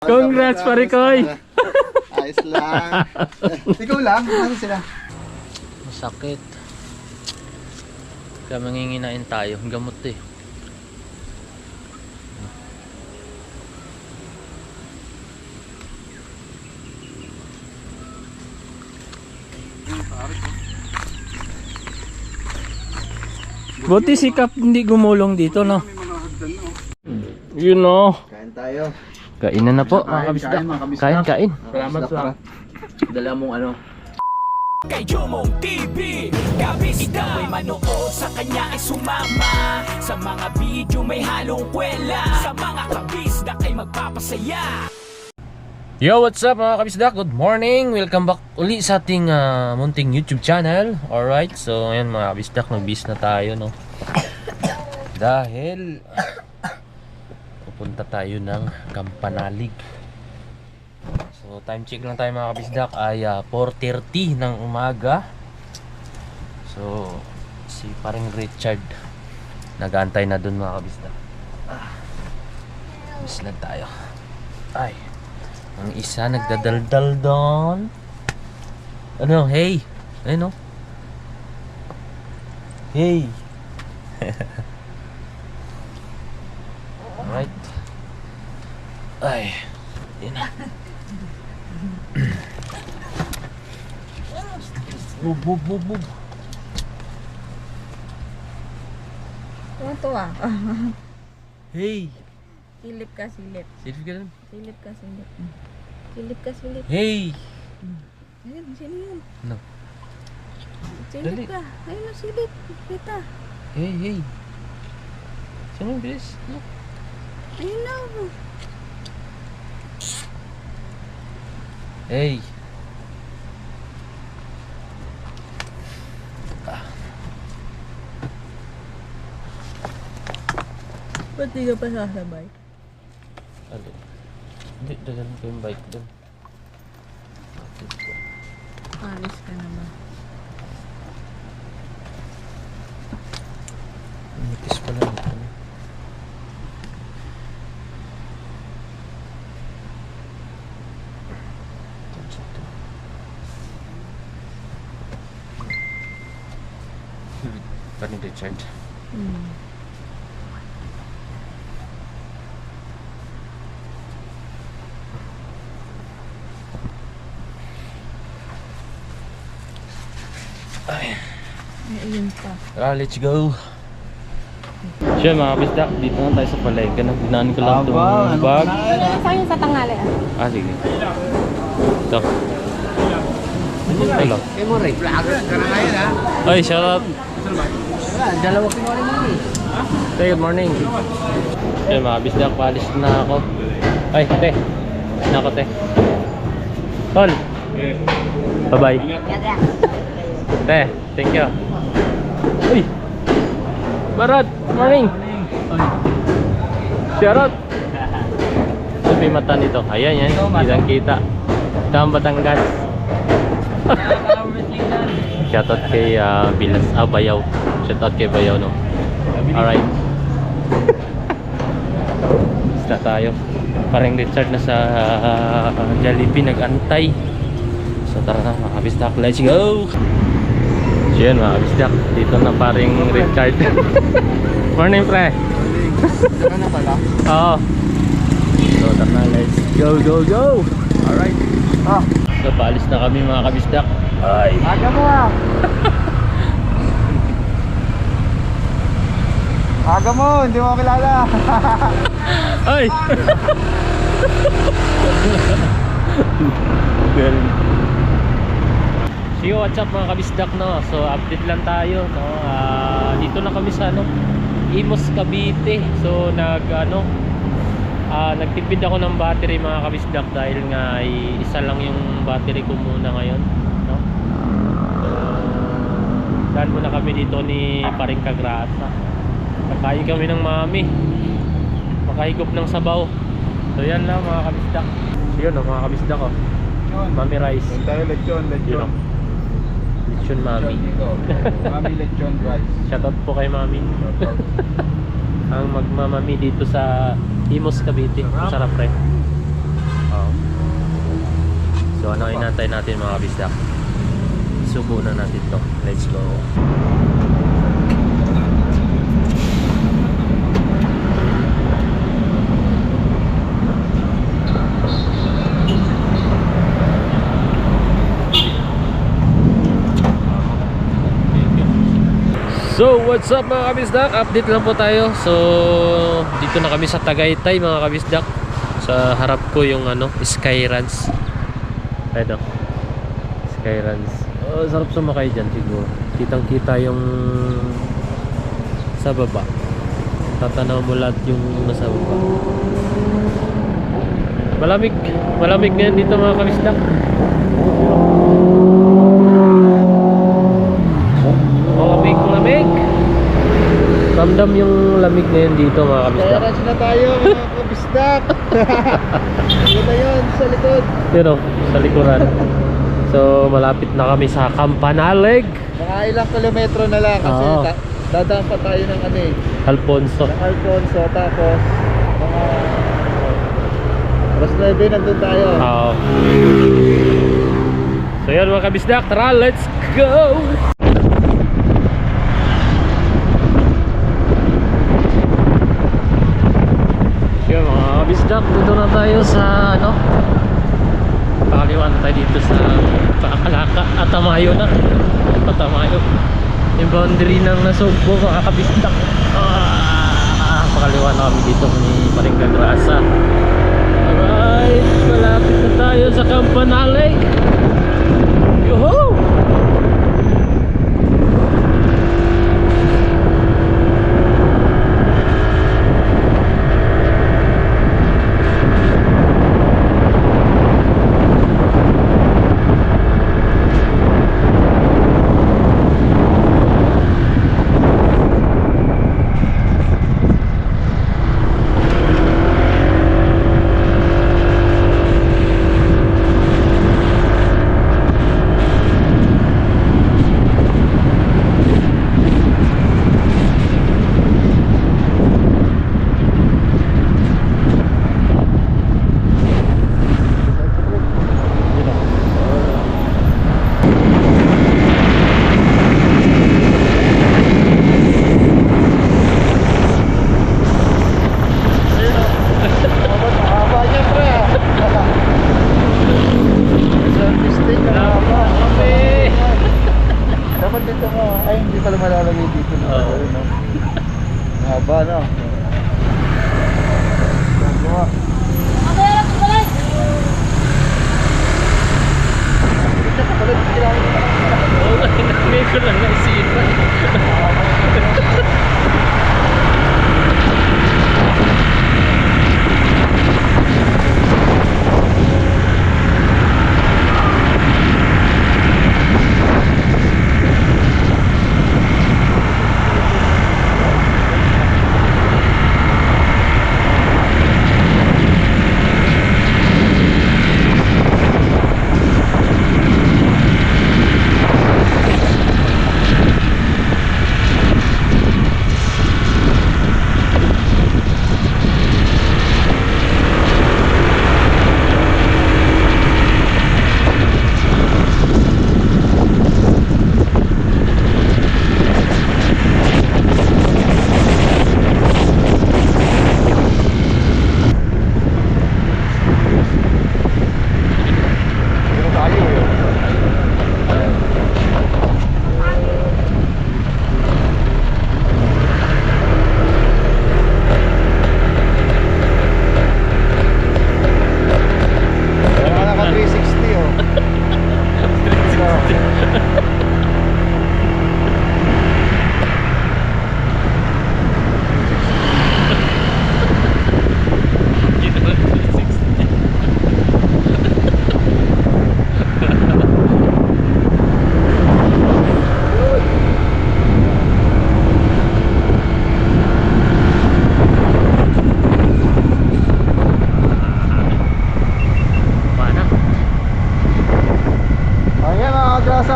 Congrats, pare Koy. Ayos lang. Ikaw lang, ano sila? Masakit. Kaya manginginain tayo. Gamot eh. Buti si Kap hindi gumulong dito, no? Yun, no. Kain tayo. Kainan na po, mga kabisdak. Kain. Salamat sa dala mong ano. Kay Jomong TV, kabisda may manood sa kanya ay sumama. Sa mga video may halong kwela, sa mga kabisda ay magpapasaya. Yo, what's up mga kabisdak? Good morning! Welcome back uli sa ating munting YouTube channel. Alright, so ayan mga kabisdak, nag-bis na tayo, no? Dahil pupunta tayo ng Kampanalig. So time check lang tayo mga kabisdak ay 4:30 ng umaga. So si paring Richard nag-aantay na dun mga kabisdak. Bis lang tayo. Ay, ang isa nagdadaldal doon. Ano, hey. Ayun, no? Hey. Alright. Ay, yun na. Bub. Tuwa-tuwa. Hey. Silip ka, silip. Silip ka dun. Silip ka, silip. Silip ka, silip. Hey. Ayun, sino yun? No. Silip Dali. ka. Ayun na, silip. Kita. Hey. Sino yung bilis? No. Ayun na. Hey. Ba't di ka pa sasabay? Ano? Hindi, dagan ko yung bike doon. Alis ka naman. Mitis pala nito. Paano recharge? Ay. Ayun pa. Tara, let's go. Siya mga bisdak, dito na tayo sa palengke. Dinaan ko lang itong bag. Saan yung sa tangali Sige. Ito. Hello. Kaya mo rin, vlogger ka na ngayon ha? Ay, shout out. Dalawa kinuha mo eh. Hey, good morning. Siya mga bisdak, paalis na ako. Ay, te. Na ako, te. Tol. Bye-bye. Te, thank you. Uy! Barat, good morning. Shoutout. Sabi mata nito. Ayan yan, kitang kita. Ito ang Batangas. Shoutout kay Bilas, Bayaw. Shoutout kay Bayaw, no? Alright. Basta tayo. Parang Richard na sa Jollibee nag-antay. So tara na mga kabisdak, let's go! So yun mga kabisdak, dito na paring Richard. Morning pre! Saka na pala? Oo. So tara na, let's go! Alright. So paalis na kami mga kabisdak. Ay! Aga mo ah! Aga mo, hindi mo kilala. Ay! So what's up mga kabisdak, no? So update lang tayo, no? Dito na kami sa Imus, Cavite. So nagtipid ako ng battery mga kabisdak dahil nga isa lang yung battery ko muna ngayon, no? Daan muna kami dito ni Paring Kagrasa. Kakain kami ng mami, makahigop ng sabaw. So yan lang mga kabisdak. So yun, mga kabisdak, oh. Mami rice. Yan tayo, lechon. Yun, oh. Lechon mami. Mami lechon rice. Shoutout po kay mami. Ang magmamami dito sa Imus, Cavite. Masarap rin. So ano inantay natin mga kabisdak? Subo na natin to. Let's go. So what's up mga kabisdak? Update lang po tayo. So dito na kami sa Tagaytay mga kabisdak. Sa harap ko yung ano, Skyruns. Ayun, Skyruns. Oh, sarap sumakay dyan siguro. Kitang kita yung sa baba. Tatanaw mo lahat yung nasa baba. Malamig. Malamig ngayon dito mga kabisdak. Malamig. Ramdam yung lamig ngayon dito mga kabisdak. Kaya na tayo mga kabisdak. Ito na yun sa likod. Pero sa likuran. So malapit na kami sa Campanalig. Mga ilang kilometro na lang kasi Oo. dadaan pa tayo ng ano eh. Alfonso. Ng Alfonso, tapos mga alas 9 nandun tayo. Oo. So yan mga kabisdak, tara, let's go! Yan mga kabisdak, dito na tayo sa ano, pakaliwan na tayo dito sa Paakalaka, Atamayo na. Atamayo yung boundary ng Nasugbo mga kabisdak. Pakaliwan na kami dito ni Paringgan Rasa. Alright, malapit na tayo sa Campanalig. Yuhu! Haba niya pre. Service station na haba. Dapat dito mo. Ay hindi pala malalagay dito. Oo. Haba no. Haba. Ito pa pala kailangan mo. Oo, may ko lang naisipan.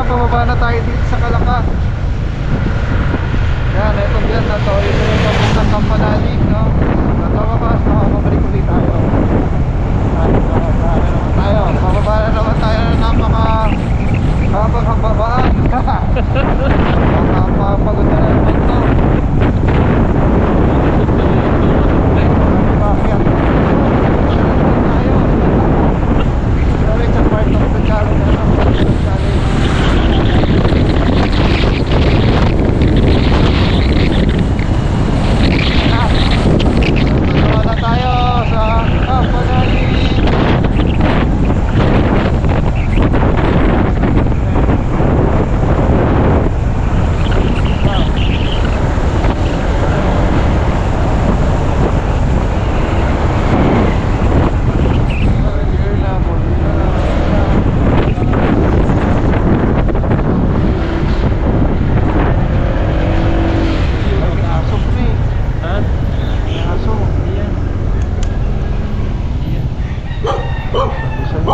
Pababa na tayo dito sa Kalaka. Yan, itong yan na to. Ito yung papuntang Campanalig, no? Pababa, makakabalik ulit tayo. Pababa na naman tayo. Oy,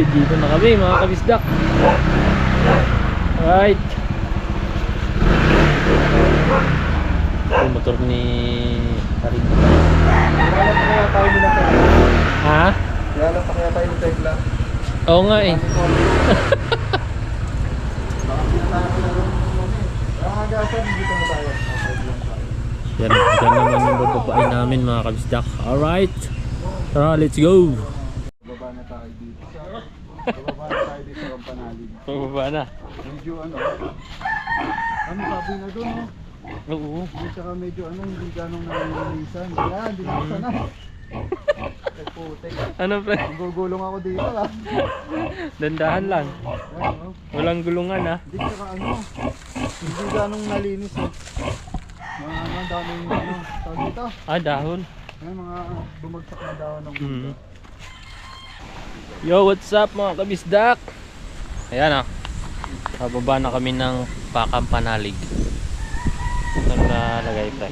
dito na kami mga kabisdak. Alright. Yung motor ni Karin. Kilala pa kaya tayo nila Tekla? Ha? Kilala pa kaya tayo nila Tekla? Oo nga eh. Nakagasan, dito na tayo. Yan, dyan naman yung bababain namin mga kabisdak. Alright. Tara, let's go. Bababa na tayo dito. Bababa na tayo dito sa Kampanalig. Pababa na. Medyo ano sabi na doon, no? Oo. Hindi tsaka medyo hindi ganong nalilinisan. Kaya, hindi na ako sanay. Putek. Ano pre? Gugulong ako dito, ha? Dandahan lang. Yan, no? Walang gulungan ha. Hindi tsaka hindi ganong nalinis, eh. Mga daming tawag dito. Ah, dahon. Yan, mga bumagsak na dahon ng mundo. Yo, what's up mga kabisdak? Ayan ah. Pababa na kami ng Pakampanalig. Saan nalagay pre?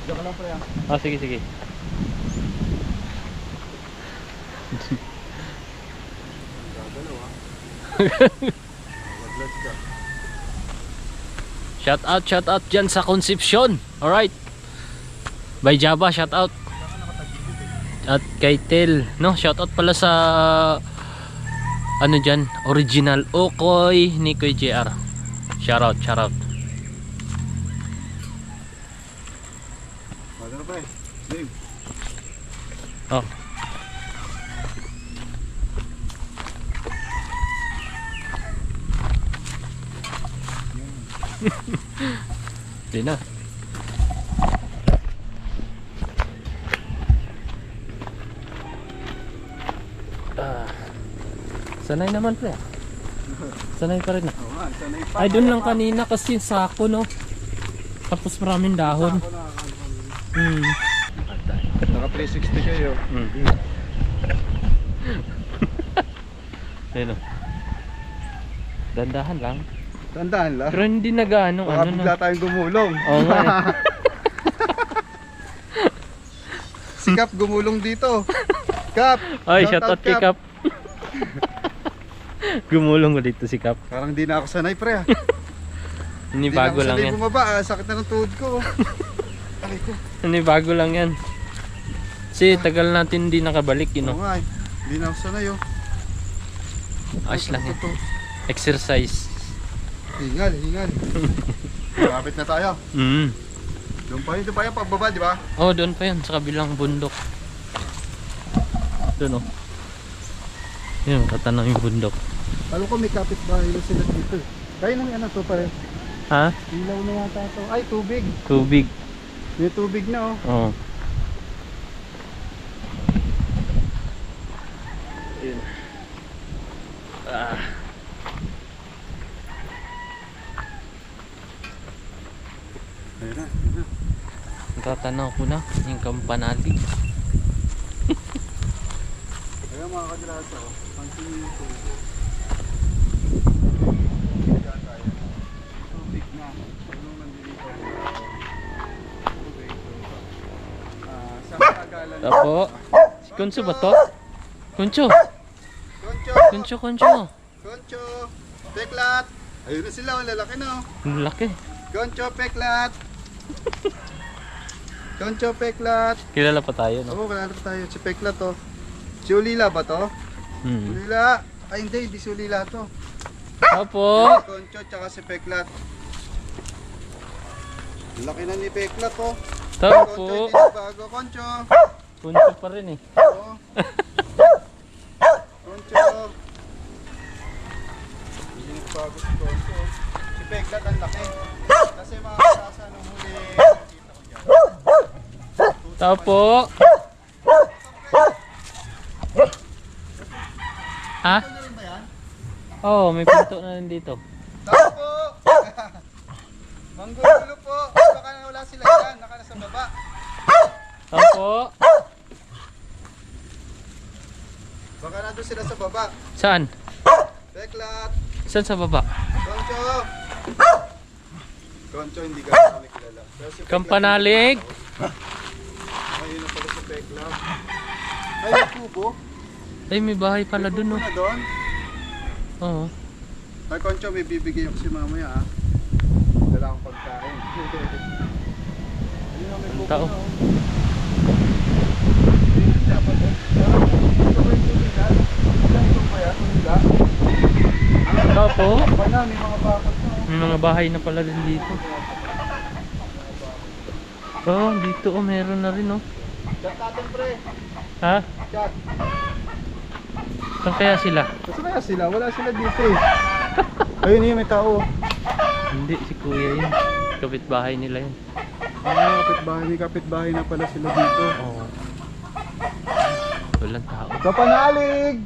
Diyan ka lang, pre, ha? Ah, sige sige. Shout out dyan sa Concepcion. Alright. By Java, shout out. At kay Tel, no? Shout out pala sa ano dyan, Original Okoy ni Kuy JR. Shout out, shout out. Wala na, pre. Game. Oh. Di na. Sanay naman pre. Sanay pa rin. Oo nga, sanay pa. Ay doon lang kanina kasi sako no. Tapos maraming dahon. Naka 360 kayo. Ayun o. Dandahan lang. Tandaan lang. Pero hindi na gaano Baka ano bigla na. tayong gumulong. Oo nga eh. Si Kap gumulong dito. Kap! Ay, shout out kay Kap. Gumulong ko dito si Kap. Parang di na ako sanay, pre, ha? Hindi Di na bago ako lang sanay yan. bumaba, sakit na ng tuhod ko. Aray ko. Hindi bago lang yan. Kasi tagal natin hindi nakabalik, you Oo know. nga, eh. Di na ako sanay, oh. Ayos lang yan. Ito. Exercise. Hingal, hingal. Malapit na tayo. Doon pa yun pagbaba, di ba? Oh, doon pa yun sa kabilang bundok. Doon oh. Yun, tatanong yung bundok. Alam ko may kapitbahay na sila dito. Kaya nang ano to pare. Ha? Ilaw na yata to. Ay, tubig. Tubig. May tubig na, oh. Oh. Yun. Ah. Ayun na, ayun na. Tatanaw ko na yung Kampanalig. Kaya mga kadraso, pansin yung tubig. Tubig na. Anong nandito? Tubig. Sa matagalan. Tapo. Si Kunso ba to? Kunso. Koncho! Kunso, Kunso. Koncho! Peklat! Ayun na sila, ang lalaki na, oh. Ang laki. Koncho, Peklat! Koncho, Peklat! Kilala pa tayo, no? Oo, wala na tayo. Si Peklat, oh. Si Ulila ba to? Ulila! Ay, hindi si Ulila to. Tapo. Koncho, tsaka si Peklat. Laki na ni Peklat, oh. Koncho, Tapo. hindi na bago. Koncho! Kunso pa rin eh. Oo. Koncho! Hindi na bago si Koncho. Si Peklat ang laki. Kasi mga kasasa nung huli. Nakita ko dyan. Tapo. Ha? Ano rin ba yan? Oh, may pinto na rin dito. Tao po! Manggulo po! Baka na wala sila dyan, naka nasa baba. Opo. Baka nandun sila sa baba. Saan? Beklat! Saan sa baba? Concho! Concho, hindi ka kami kilala. Pero si Beklat- Kampanalig. Ayun na pala si Beklat. Ay, may kubo. Ay, may bahay pala May dun, kubo oh. na doon. Oo. Ay, Concho, may bibigay ako si mamaya ah. Dala akong pagkain. Ayun na, may kubo tao. na oh. Ayun, dapat oh. Ito ba yung tuligan? Ito ba yan? Tuligan? Ito po. Pa na, may mga bakot na oh. May mga bahay na pala din dito. Oh, dito oh, meron na rin oh. Chat natin, pre. Ha? Chat. Saan kaya sila? Kasi kaya sila? Wala sila dito eh. Ayun yun, may tao. Hindi, si kuya yun. Kapitbahay nila yun. Ah, kapitbahay na pala sila dito. Oo. Walang tao. Kapanalig!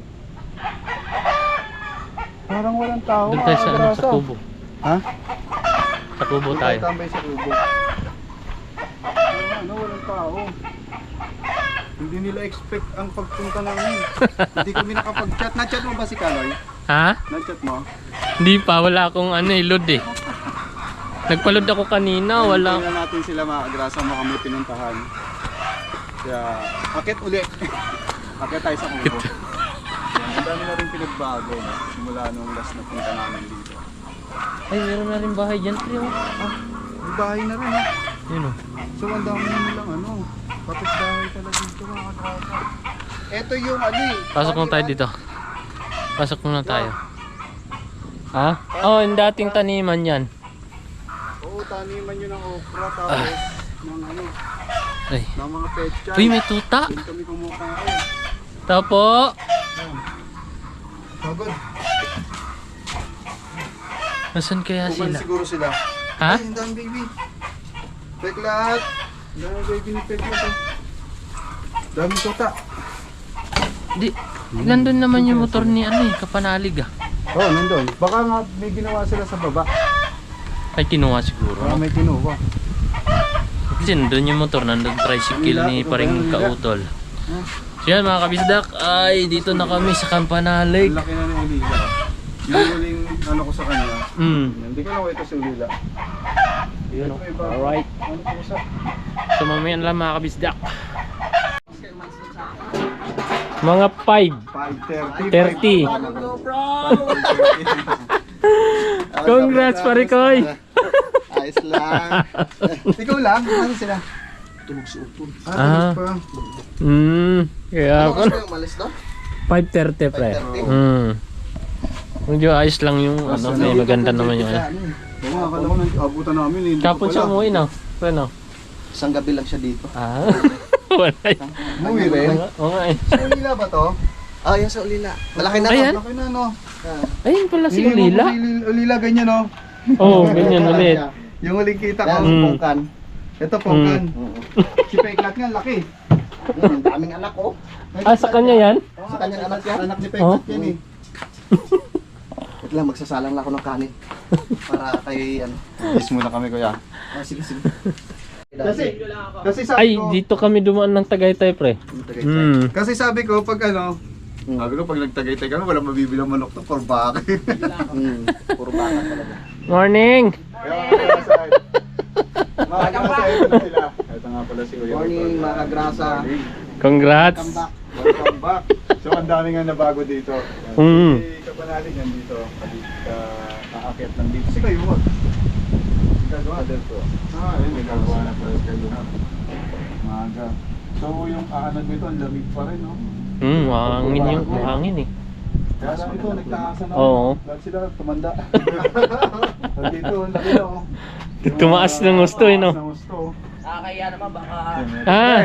Parang walang tao. Doon tayo sa, ano, sa Agrasa. kubo. Ha? Sa kubo Doon tayo. tambay sa kubo. Ano, walang tao. Hindi nila expect ang pagpunta namin. Hindi kami nakapag-chat. Na-chat mo ba si Kaloy? Ha? Na-chat mo? Hindi pa, wala akong ano eh, load eh. Nagpa-load ako kanina, wala. Hindi na natin sila maagrasa mo kami pinuntahan. Kaya, akit ulit. Akit tayo sa kubo. Yan, ang dami na rin pinagbago. No? Simula nung last na punta namin dito. Ay, meron na rin bahay dyan, pre. Oh. Ah, may bahay na rin ha. Yun oh. So ang dami na nilang ano, kapitbahay pala dito mga kadrasa. Ito yung ano eh. Pasok muna tayo dito. Pasok muna tayo. Ha? Oh, yung dating taniman yan. Oo, taniman yun ng okra tapos ng ano, Ay. ng mga petchan. Uy, may tuta. Doon kami kumakain. Tapo. Pagod. Nasaan kaya Bukan sila? siguro sila. Ha? Ay, ang dami baby. Peklat. Ang dami baby ni Peklat oh. Daming tuta. Di, nandun naman yung motor ni ano eh, Kapanalig ah. Oo, oh, nandun. Baka nga may ginawa sila sa baba. Ay, kinuha siguro. Baka may kinuha. Kasi nandun yung motor, nandun tricycle ni paring Kautol. So yan mga kabisdak, ay dito na kami sa Kampanalig. Ang laki na ni Olila. Yung huling ano ko sa kanya. Hindi ko na ito si Olila. Yun o. Alright. Ano po sa? So mamaya na lang mga kabisdak. Mga 5. 5:30. 30. Congrats pare Koy. Ayos lang. Ikaw lang, ano sila? Tulog si Utol. Ah. Tulog pa. Kaya ako. Umalis na? 5:30 pre. 5:30. Medyo ayos lang yung ano, may maganda naman yung ano. Oo, akala ko nang abutan namin eh. Kapon siya umuwi no? Pre no? Isang gabi lang siya dito. Ah. Wala yun. Umuwi rin. Oo nga eh. Sa Ulila ba to? Ah, yan sa Ulila. Malaki na to. Ayan. Laki na no. Ayun pala si Hindi mo Ulila. Ulila ganyan no. Oo, ganyan ulit. Yung huling kita Yan, ko. pungkan. Ito pongkan. Si Peklat nga laki. Ang daming anak ko. Ah, sa kanya yan? Sa kanyang anak yan. Anak ni Peklat yan eh. Wait lang, magsasalang lang ako ng kanin. Para kay ano. Kiss muna kami kuya. Ah, sige, sige. Kasi sabi Ay, ko, dito kami dumaan ng Tagaytay pre. kasi sabi ko pag ano, sabi ko pag nagtagaytay kami walang mabibilang manok to for back. Puro baka talaga. Morning! Ito nga pala si Kuya. Morning, mga grasa. Congrats! Come back. Welcome back. So ang dami nga nabago dito. Si Kapanalig nandito. Aakit nandito. Si Kayo mo. Gagawa din po. Ayun, may gagawa na pala si Kayo mo. Maga. So yung aanag nito, ang lamig pa rin, no? Mahangin yung mahangin eh. Kaya lang ito, nagtaasan ako. Oo. Lahat sila tumanda. Dito, ang laki na, oh. Tumaas ng gusto eh no? Tumaas ng gusto. Nakakaya naman baka Ah!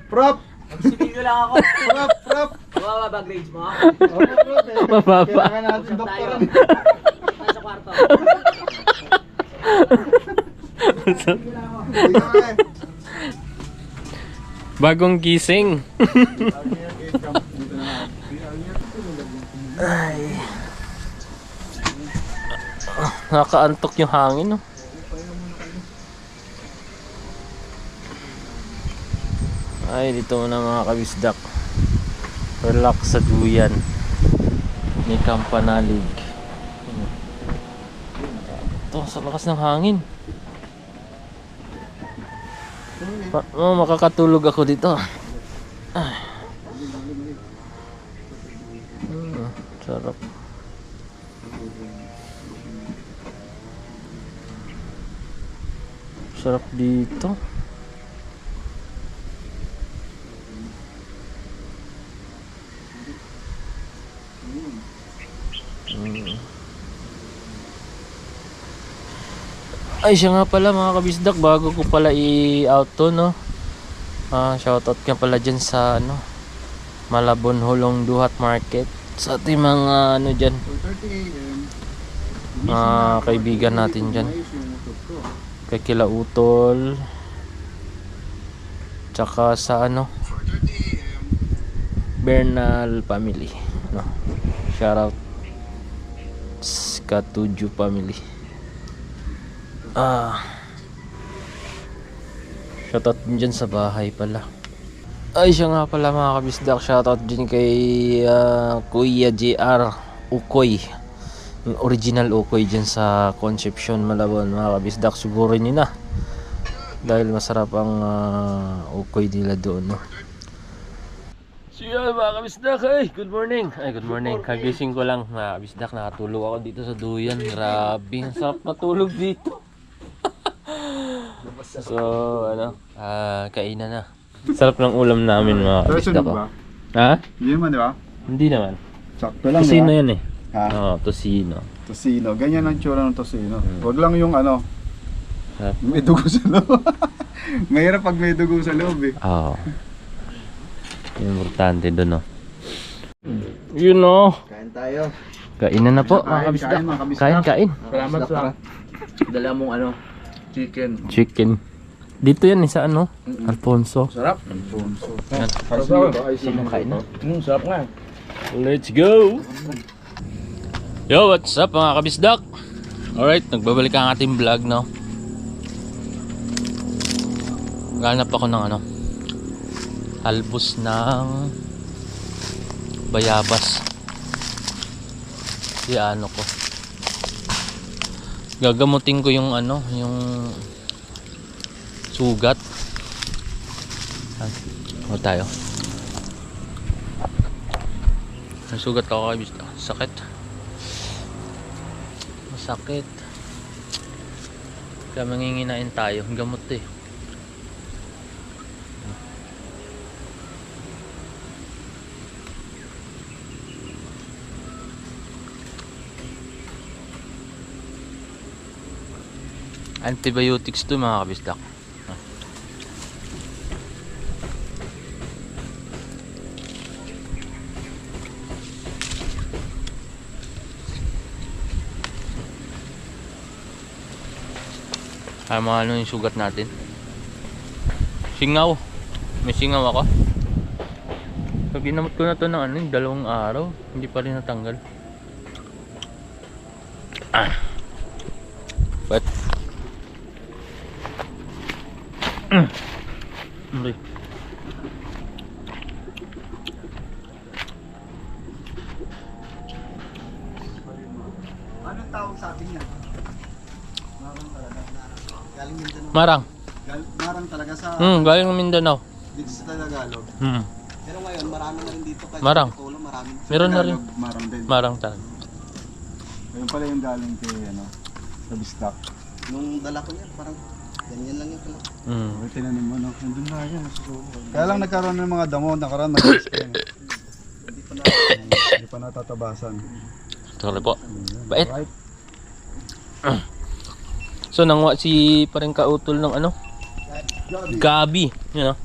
Prop! sibilyo lang ako. Prop! Bumaba ba grades mo? Oh, prop eh. Mababa. Kailangan natin doktoran. Nasa kwarto. Bagong gising. Nakaantok yung hangin no? Ay, dito muna mga kabisdak. Relax sa duyan ni Kampanalig. Ito, sa lakas ng hangin. Makakatulog ako dito. Sarap. Sarap dito. Ay, siya nga pala mga kabisdak, bago ko pala i-out to, no? Shoutout nga pala dyan sa ano, Malabon Hulong Duhat Market, sa ating mga ano dyan, 4:30 AM. mga kaibigan natin dyan, kay Kila Utol, tsaka sa ano, 4:30 AM. Bernal family, no? Shoutout Katuju family. Shoutout din dyan sa bahay pala. Ay, siya nga pala mga kabisdak, shoutout din kay Kuya JR Ukoy, yung original Ukoy dyan sa Concepcion, Malabon. Mga kabisdak, siguro nyo na dahil masarap ang Ukoy nila doon, no? So yun mga kabisdak, ay good morning. Ay, good morning, kagising ko lang mga kabisdak, nakatulog ako dito sa duyan. Grabe, ang sarap matulog dito. So, ano, kainan na. Sarap ng ulam namin mga kabisdak ko. Ha? Hindi naman, di ba? Hindi naman. Sakto lang, Tosino di ba? yan eh. Ha? Oo, tosino. Tosino. Ganyan ang tsura ng tosino. Huwag lang yung ano, Sarap. may dugo sa loob. Mahirap pag may dugo sa loob eh. Oo. Importante doon, no? Yun, no? Kain tayo. Kainan na po mga Kain, kabisdak. kain, mga kabisdak. Kain, kain. Salamat sa dala mong ano, chicken. Chicken. Dito yan sa ano? Alfonso. Sarap. Alfonso. Yan. Sino kain na? Sarap nga. Let's go! Yo, what's up mga kabisdak? Alright, nagbabalik ang ating vlog, no? Ganap ako ng ano, albus ng bayabas. Ano ko, gagamutin ko yung ano, yung sugat. Ano tayo? Ang sugat ako kay Bista. Sakit. Masakit. Kaya manginginain tayo. Gamot eh. Antibiotics to mga kabisdak. Ay, ano yung sugat natin? Singaw. May singaw ako. Pag ginamot ko na to ng ano, 2 araw, hindi pa rin natanggal. But okay. Anong tawag sa atin yan? Galing Mindanao. Marang. Marang talaga sa Galing ng Mindanao. dito sa Tagalog. Pero ngayon, marami na rin dito. Kahit Marang. sa Tolo, marami. Meron na rin. Tagalog, Marang din. Marang talaga. Ayun pala yung galing kay ano, sa bistak. Nung dala ko yan, parang ganyan lang yung pala. Ay, tinanim mo, no? Nandun na yan. Kaya lang nagkaroon ng mga damo, nagkaroon ng spring. Hindi pa natatabasan. Sorry po. Bait. Right. So nangwa si parang kautol ng ano? Gabi. Yun, no?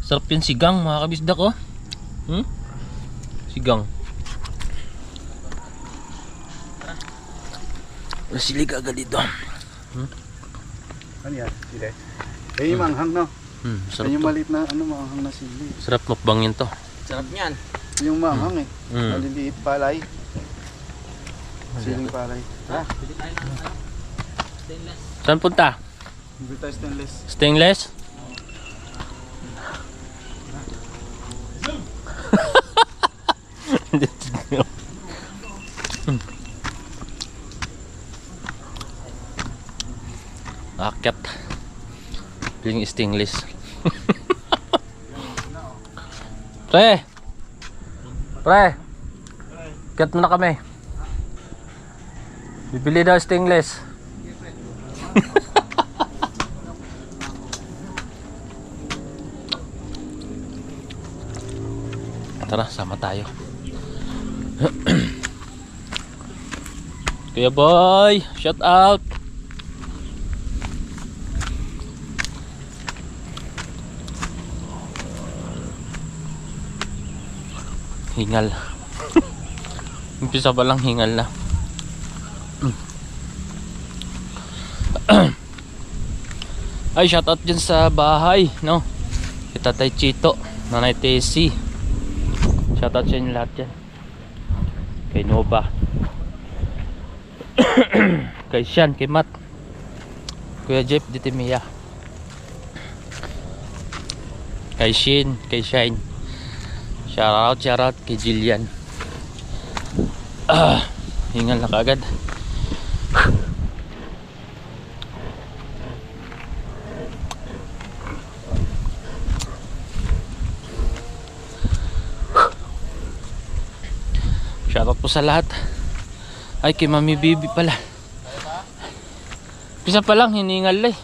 Sarap yung sigang mga kabisdak, oh. Sigang. Nasilig agad dito. Ano yan? Sili? Eh, yung manghang, no? Sarap Yung to. maliit na, ano, manghang na sili. Sarap mukbangin to. Sarap niyan. Yung manghang eh. Mm. Maliliit palay. Siling palay. Ha? Saan punta? Hindi tayo stainless. Stainless? Akyat. Piling stainless. Pre! Pre! Akyat mo na kami. Bibili daw stainless. Tara, sama tayo. Kuya boy, shout out. Hingal. Umpisa pa lang hingal na. Ay, shout out dyan sa bahay, no? Kita Tatay Chito, Nanay Tessie. Shout out sa inyo lahat dyan. Kay Nova. Kay Sean, kay Matt. Kuya Jeff Ditimia. Kay Shin, kay Shine. Shout out kay Jillian. Hingal na kagad. Shoutout po sa lahat. Ay, kay Mami Bibi pala. Pisa pa lang, hiningal eh.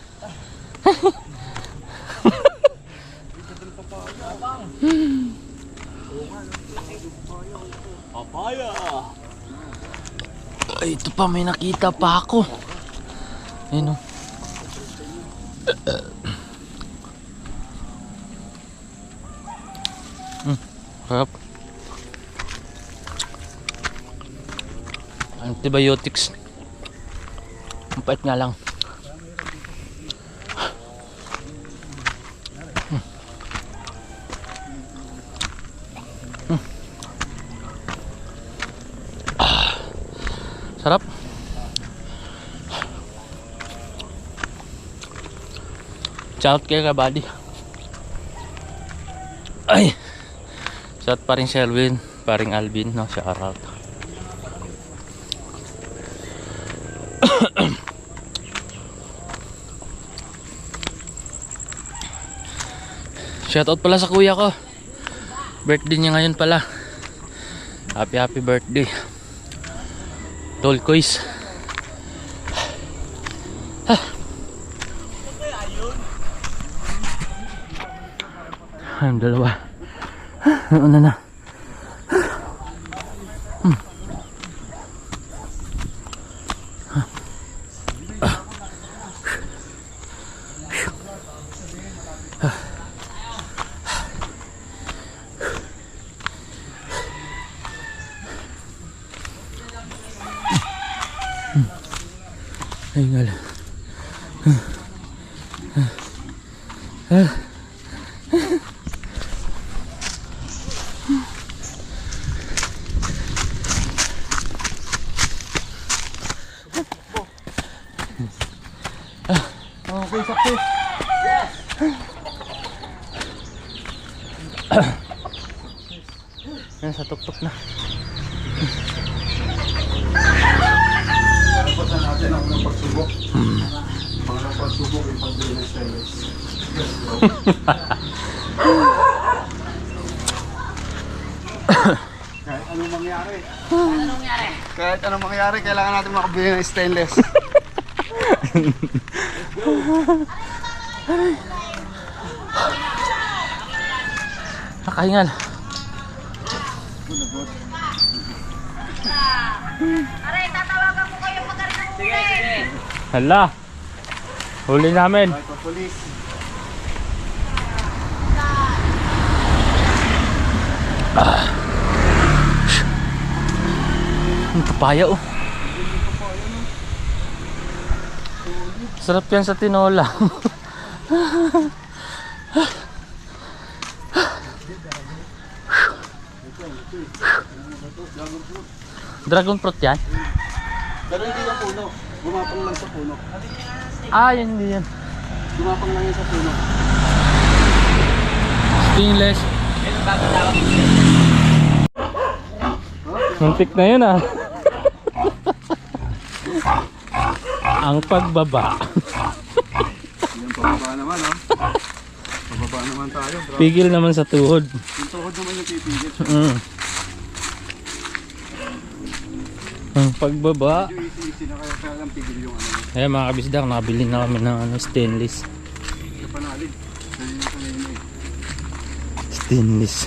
Ay, ito pa, may nakita pa ako. Ayun o. Harap. Antibiotics. Ang pait nga lang. Sarap. Shout kay Kabady. Ay. Shout paring Shelwin, paring Alvin, no, shout out. Shout out pala sa kuya ko. Birthday niya ngayon pala. Happy birthday. Tolkoys. Ang dalawa. Ano na? Hingal. Okay, sakto. Yan, sa tuktok na. Pagpasan natin ako ng pagsubok. Pangalang pagsubok yung pagbili ng stainless. Kahit anong mangyari. Kahit anong mangyari, kailangan natin makabili ng stainless. Nakahingal. Aray, tatawagan ko kayo pagkarin ng huli. Hala. Huli namin. Kahit pa police. Ang papaya oh. Sarap yan sa tinola. Dragon fruit yan? Pero hindi na puno. Gumapang lang sa puno. Ah, yun, hindi yan. Gumapang lang yan sa puno. Stainless. Muntik na yun ah. Ang pagbaba. Yan, pababa naman, oh. Pababa naman tayo, bro. Pigil naman sa tuhod. Yung tuhod naman yung pipigil. Ang pagbaba. Medyo easy na kaya lang pigil yung ano. Ayan mga kabisdak, nakabili na kami ng stainless. Sa panalig. Dahil yung kanina eh. Stainless.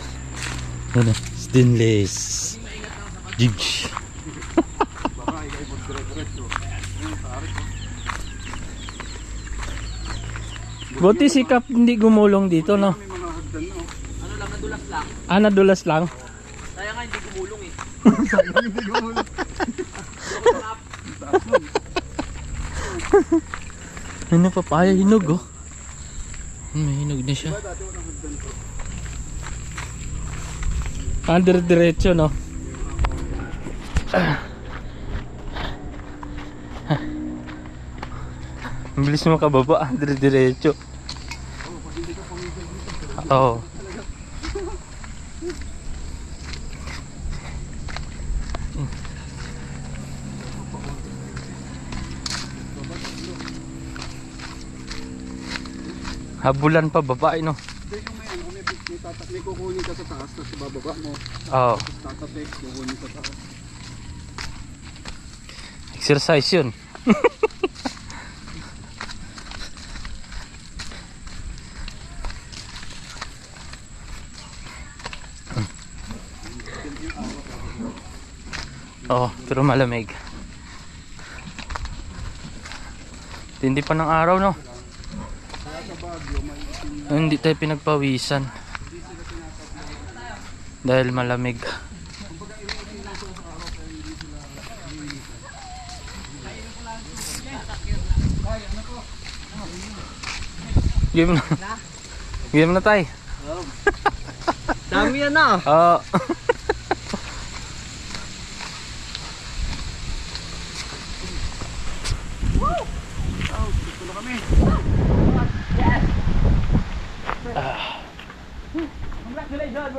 Ano? Stainless. Jig. Baka ikaw mag-dire-diretso. Ayun, pare ko. Buti si Kap hindi gumulong dito, no? May mga hagdan, no? Ah, nadulas lang? Hindi gumulong. Ano papaya hinog, oh. May hinog na siya. Dati walang hagdan ko. Under diretso, no? Ang bilis mo kababa, under diretso. Oo. Habulan pa babae, no? Hindi yung may ano, may kukunin ka sa taas, tapos bababa mo. Oo. Tapos tatatek, kukunin sa taas. Exercise yun. Oo, pero malamig. Tindi pa ng araw, no? Hindi tayo pinagpawisan dahil malamig. Game na. Game na tayo. Dami yan na. Oo.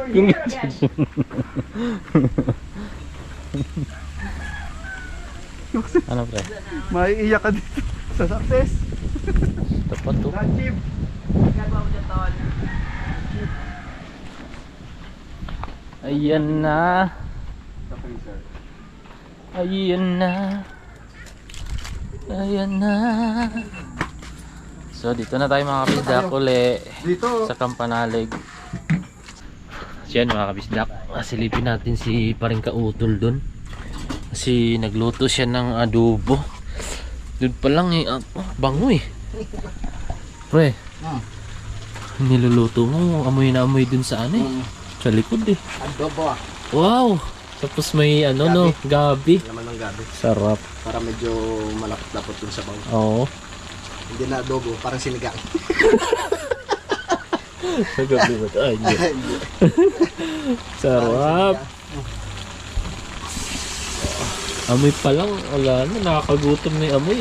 Congratulations. Ano pre? Maiiyak ka dito sa success. Tapat to. Achieve. Ayan na. Okay, sir. Ayan na. Ayan na. So dito na tayo mga kabisdak uli Dito. sa Kampanalig. So yan mga kabisdak, silipin natin si paring kautol dun. Kasi nagluto siya ng adobo. Doon pa lang eh, bango eh. Pre, niluluto mo, amoy na amoy dun sa ano eh. Sa likod eh. Adobo ah. Wow! Tapos may ano no, gabi. Laman ng gabi. Sarap. Para medyo malapot-lapot yung sabaw. Oo. Hindi na adobo, parang sinigang. Sa gabi ba ito? Ay, hindi. Sarap. Amoy pa lang, wala na, nakakagutom na yung amoy.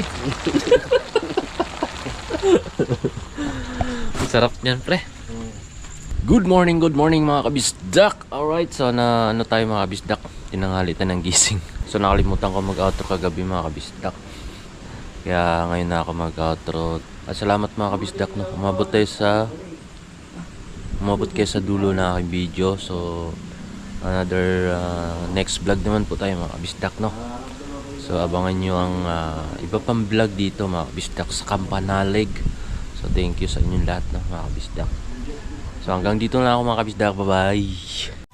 Sarap niyan, pre. Good morning mga kabisdak. Alright, so na ano tayo mga kabisdak, tinanghali tayo ng gising. So nakalimutan ko mag-outro kagabi mga kabisdak, kaya ngayon na ako mag-outro. At salamat mga kabisdak, no? Umabot kayo sa dulo na aking video. So another next vlog naman po tayo mga kabisdak, no? So abangan nyo ang iba pang vlog dito mga kabisdak sa Kampanalig. So thank you sa inyong lahat, no, mga kabisdak. So hanggang dito na ako mga kabisdak. Bye bye.